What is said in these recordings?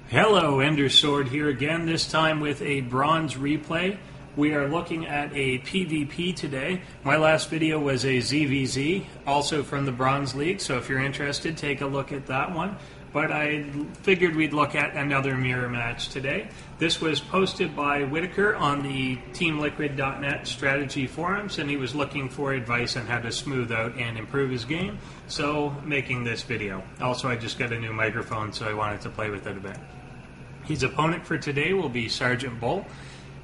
Hello, EnderSword here again, this time with a bronze replay. We are looking at a PvP today. My last video was a ZVZ, also from the Bronze League, so if you're interested, take a look at that one. But I figured we'd look at another mirror match today. This was posted by WhiTAkeR on the TeamLiquid.net strategy forums, and he was looking for advice on how to smooth out and improve his game, so making this video. Also, I just got a new microphone, so I wanted to play with it a bit. His opponent for today will be SgtBoll,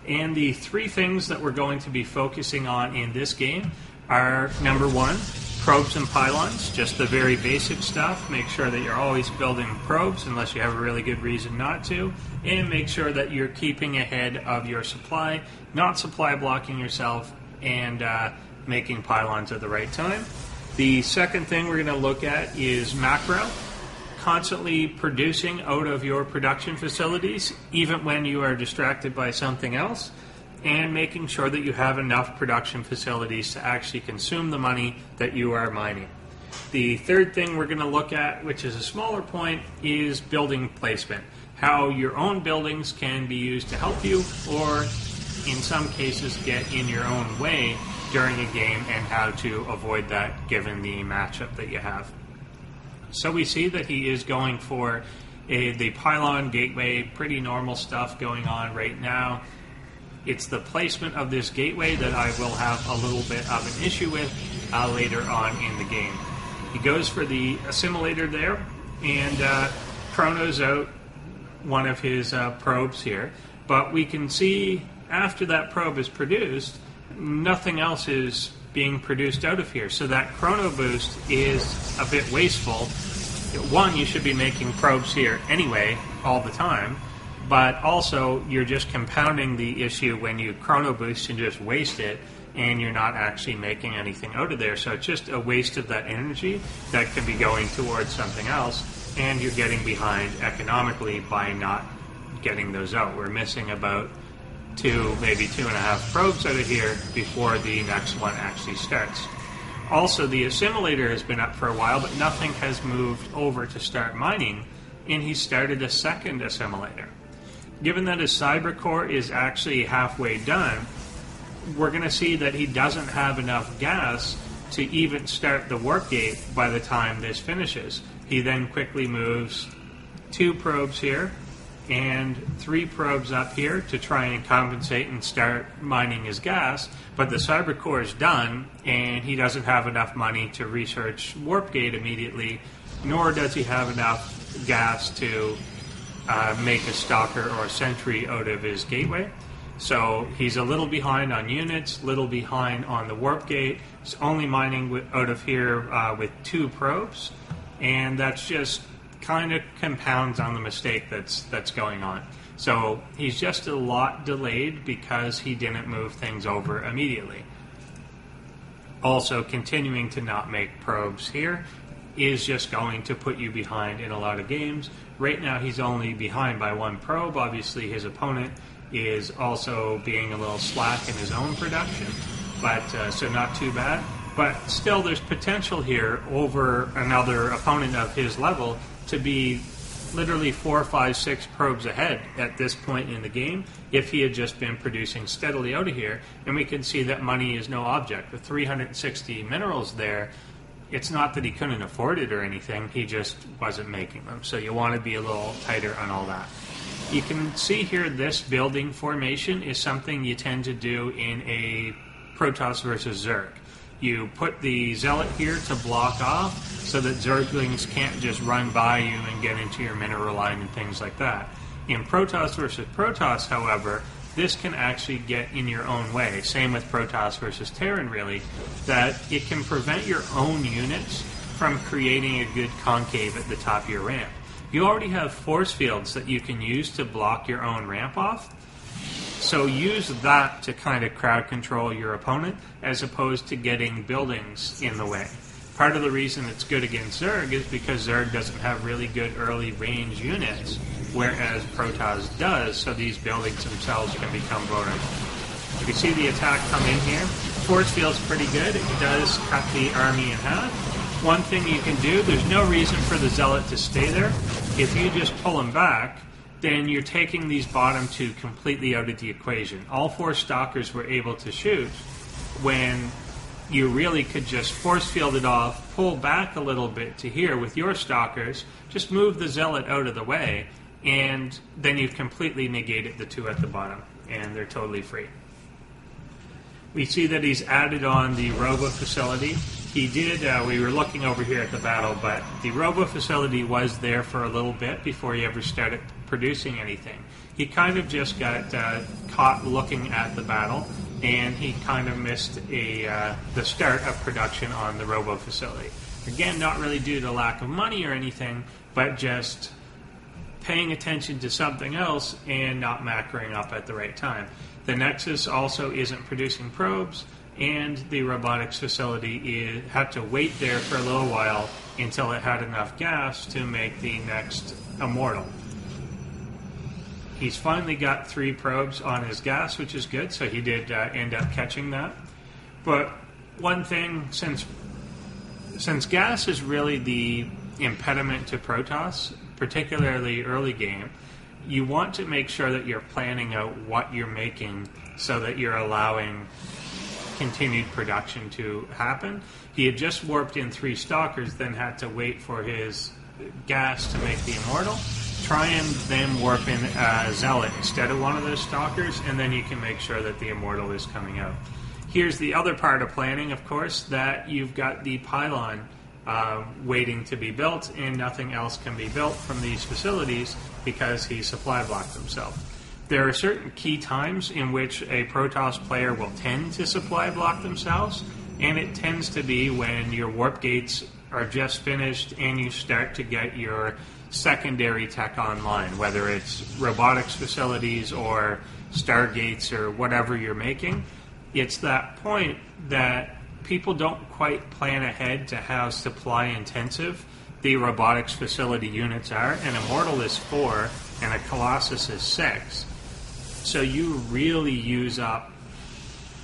and the three things that we're going to be focusing on in this game are, number one, probes and pylons, just the very basic stuff. Make sure that you're always building probes unless you have a really good reason not to, and make sure that you're keeping ahead of your supply, not supply blocking yourself, and making pylons at the right time. The second thing we're going to look at is macro. Constantly producing out of your production facilities, even when you are distracted by something else, and making sure that you have enough production facilities to actually consume the money that you are mining. The third thing we're going to look at, which is a smaller point, is building placement. How your own buildings can be used to help you, or in some cases get in your own way during a game, and how to avoid that given the matchup that you have. So we see that he is going for the pylon gateway, pretty normal stuff going on right now. It's the placement of this gateway that I will have a little bit of an issue with later on in the game. He goes for the assimilator there, and chronos out one of his probes here. But we can see after that probe is produced, nothing else is being produced out of here. So that chrono boost is a bit wasteful. One, you should be making probes here anyway, all the time, but also you're just compounding the issue when you chrono boost and just waste it, and you're not actually making anything out of there. So it's just a waste of that energy that could be going towards something else, and you're getting behind economically by not getting those out. We're missing about 2, maybe 2.5 probes out of here before the next one actually starts. Also, the assimilator has been up for a while, but nothing has moved over to start mining, and he started a second assimilator. Given that his cyber core is actually halfway done, we're going to see that he doesn't have enough gas to even start the warp gate by the time this finishes. He then quickly moves 2 probes here and 3 probes up here to try and compensate and start mining his gas, but the cyber core is done, and he doesn't have enough money to research warp gate immediately, nor does he have enough gas to make a stalker or a sentry out of his gateway. So he's a little behind on units, little behind on the warp gate. He's only mining out of here with 2 probes, and that's just kind of compounds on the mistake that's going on. So he's just a lot delayed because he didn't move things over immediately. Also, continuing to not make probes here is just going to put you behind in a lot of games. Right now he's only behind by 1 probe. Obviously his opponent is also being a little slack in his own production, but so not too bad. But still, there's potential here over another opponent of his level to be literally 4, 5, 6 probes ahead at this point in the game if he had just been producing steadily out of here. And we can see that money is no object. With 360 minerals there, it's not that he couldn't afford it or anything, he just wasn't making them. So you want to be a little tighter on all that. You can see here this building formation is something you tend to do in a Protoss versus Zerg. You put the Zealot here to block off so that Zerglings can't just run by you and get into your mineral line and things like that. In Protoss versus Protoss, however, this can actually get in your own way. Same with Protoss versus Terran, really, that it can prevent your own units from creating a good concave at the top of your ramp. You already have force fields that you can use to block your own ramp off. So use that to kind of crowd control your opponent as opposed to getting buildings in the way. Part of the reason it's good against Zerg is because Zerg doesn't have really good early range units, whereas Protoss does, so these buildings themselves can become vulnerable. You can see the attack come in here. Force field's pretty good. It does cut the army in half. One thing you can do, there's no reason for the Zealot to stay there. If you just pull him back, then you're taking these bottom two completely out of the equation. All 4 stalkers were able to shoot when you really could just force field it off, pull back a little bit to here with your stalkers, just move the zealot out of the way, and then you've completely negated the 2 at the bottom, and they're totally free. We see that he's added on the robo facility. He did, we were looking over here at the battle, but the robo facility was there for a little bit before he ever started producing anything. He kind of just got caught looking at the battle, and he kind of missed the start of production on the robo facility. Again, not really due to lack of money or anything, but just paying attention to something else and not macroing up at the right time. The Nexus also isn't producing probes, and the robotics facility had to wait there for a little while until it had enough gas to make the next Immortal. He's finally got 3 probes on his gas, which is good, so he did end up catching that. But one thing, since gas is really the impediment to Protoss, particularly early game, you want to make sure that you're planning out what you're making so that you're allowing continued production to happen. He had just warped in 3 stalkers, then had to wait for his gas to make the Immortal. Try and then warp in a Zealot instead of one of those stalkers, and then you can make sure that the Immortal is coming out. Here's the other part of planning, of course, that you've got the Pylon waiting to be built, and nothing else can be built from these facilities because he supply blocked himself. There are certain key times in which a Protoss player will tend to supply block themselves, and it tends to be when your warp gates are just finished and you start to get your secondary tech online, whether it's robotics facilities or stargates or whatever you're making. It's that point that people don't quite plan ahead to how supply intensive the robotics facility units are. An Immortal is 4 and a Colossus is 6. So you really use up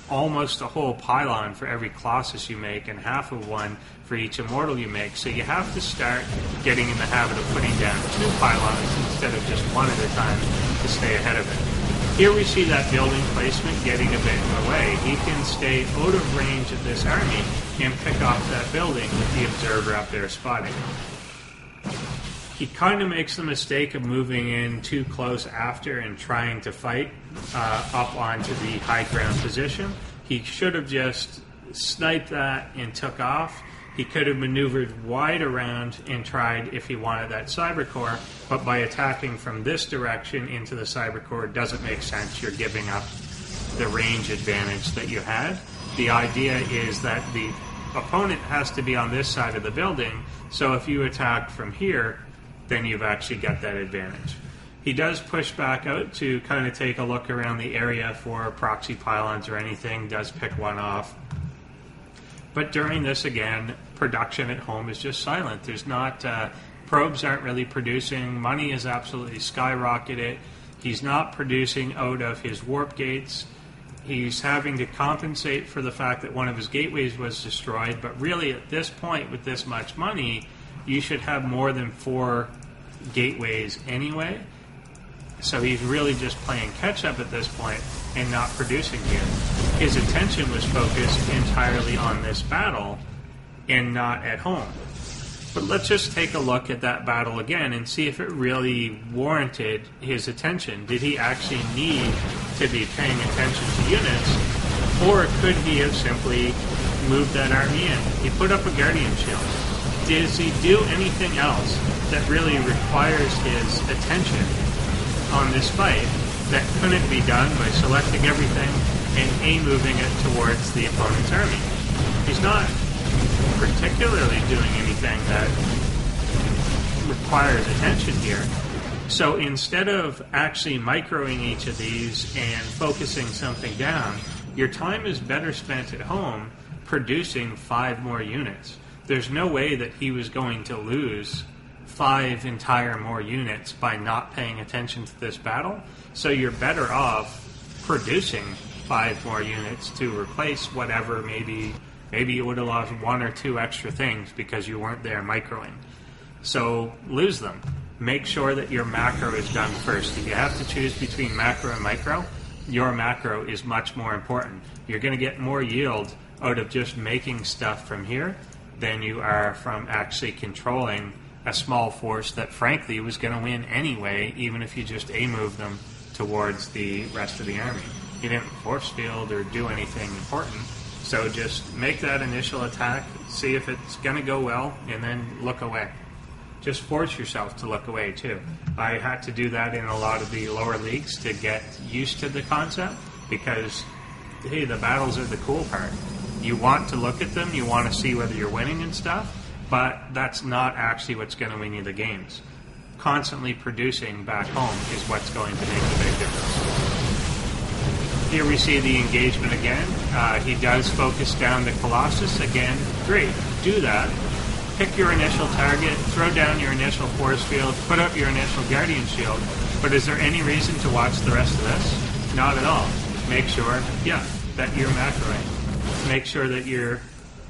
almost a whole pylon for every Colossus you make and half of one for each Immortal you make. So you have to start getting in the habit of putting down 2 pylons instead of just 1 at a time to stay ahead of it. Here we see that building placement getting a bit in the way. He can stay out of range of this army and pick off that building with the observer up there spotting. He kind of makes the mistake of moving in too close after and trying to fight up onto the high ground position. He should have just sniped that and took off. He could have maneuvered wide around and tried if he wanted that cyber core, but by attacking from this direction into the cyber core doesn't make sense. You're giving up the range advantage that you had. The idea is that the opponent has to be on this side of the building, so if you attack from here, then you've actually got that advantage. He does push back out to kind of take a look around the area for proxy pylons or anything, does pick one off. But during this, again, production at home is just silent. There's not, probes aren't really producing, money is absolutely skyrocketed. He's not producing out of his warp gates. He's having to compensate for the fact that one of his gateways was destroyed, but really at this point, with this much money, you should have more than 4 gateways anyway. So he's really just playing catch-up at this point and not producing here. His attention was focused entirely on this battle and not at home. But let's just take a look at that battle again and see if it really warranted his attention. Did he actually need to be paying attention to units, or could he have simply moved that army in? He put up a Guardian Shield. Does he do anything else that really requires his attention on this fight that couldn't be done by selecting everything and moving it towards the opponent's army? He's not particularly doing anything that requires attention here. So instead of actually microing each of these and focusing something down, your time is better spent at home producing 5 more units. There's no way that he was going to lose 5 entire more units by not paying attention to this battle. So you're better off producing 5 more units to replace whatever maybe you would have lost 1 or 2 extra things because you weren't there microing. So lose them. make sure that your macro is done first. If you have to choose between macro and micro, your macro is much more important. You're going to get more yield out of just making stuff from here than you are from actually controlling a small force that frankly was going to win anyway, even if you just A-move them towards the rest of the army. You didn't force field or do anything important, so just make that initial attack, see if it's going to go well, and then look away. Just force yourself to look away too. I had to do that in a lot of the lower leagues to get used to the concept, because hey, the battles are the cool part. You want to look at them, you want to see whether you're winning and stuff, but that's not actually what's going to win you the games. Constantly producing back home is what's going to make the big difference. Here we see the engagement again. He does focus down the Colossus. Again, great, do that. Pick your initial target, throw down your initial force field, put up your initial Guardian Shield, but is there any reason to watch the rest of this? Not at all. Make sure, that you're macroing. Make sure that you're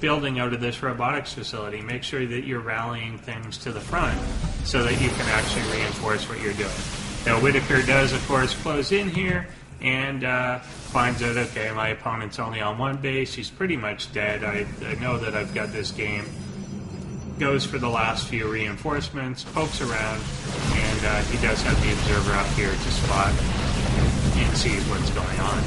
building out of this robotics facility. Make sure that you're rallying things to the front so that you can actually reinforce what you're doing. Now, WhiTakeR does, of course, close in here and finds out, okay, my opponent's only on one base. He's pretty much dead. I know that I've got this game. Goes for the last few reinforcements, pokes around, and he does have the observer up here to spot and sees what's going on.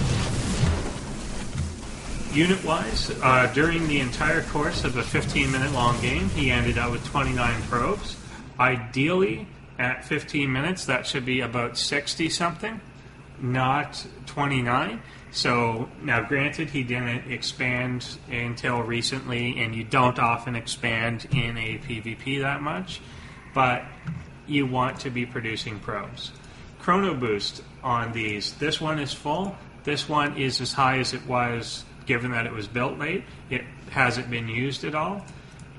Unit-wise, during the entire course of a 15-minute long game, he ended up with 29 probes. Ideally, at 15 minutes, that should be about 60-something, not 29. So, now granted, he didn't expand until recently, and you don't often expand in a PvP that much, but you want to be producing probes. Chrono boost on these. This one is full. This one is as high as it was, given that it was built late. It hasn't been used at all,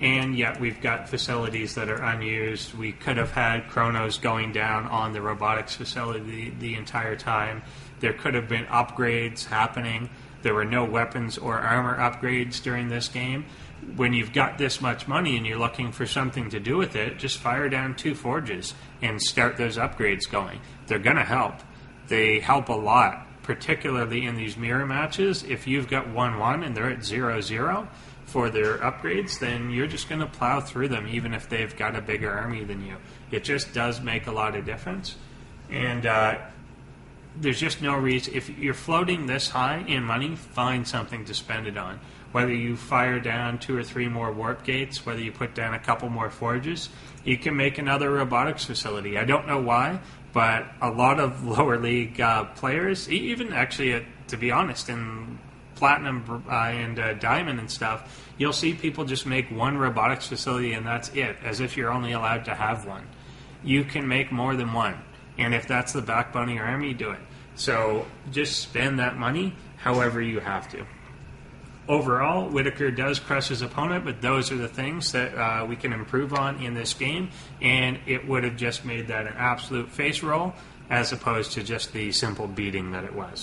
and yet we've got facilities that are unused. We could have had chronos going down on the robotics facility the entire time. There could have been upgrades happening. There were no weapons or armor upgrades during this game. When you've got this much money and you're looking for something to do with it, just fire down 2 forges and start those upgrades going. They're going to help. They help a lot, particularly in these mirror matches. If you've got 1-1 and they're at 0-0 for their upgrades, then you're just going to plow through them even if they've got a bigger army than you. It just does make a lot of difference. And there's just no reason. If you're floating this high in money, find something to spend it on. Whether you fire down 2 or 3 more warp gates, whether you put down a couple more forges, you can make another robotics facility. I don't know why, but a lot of lower league players, even actually, to be honest, in Platinum and Diamond and stuff, you'll see people just make 1 robotics facility and that's it, as if you're only allowed to have 1. You can make more than 1. And if that's the backbone of your army, do it. So just spend that money however you have to. Overall, WhiTakeR does crush his opponent, but those are the things that we can improve on in this game, and it would have just made that an absolute face roll as opposed to just the simple beating that it was.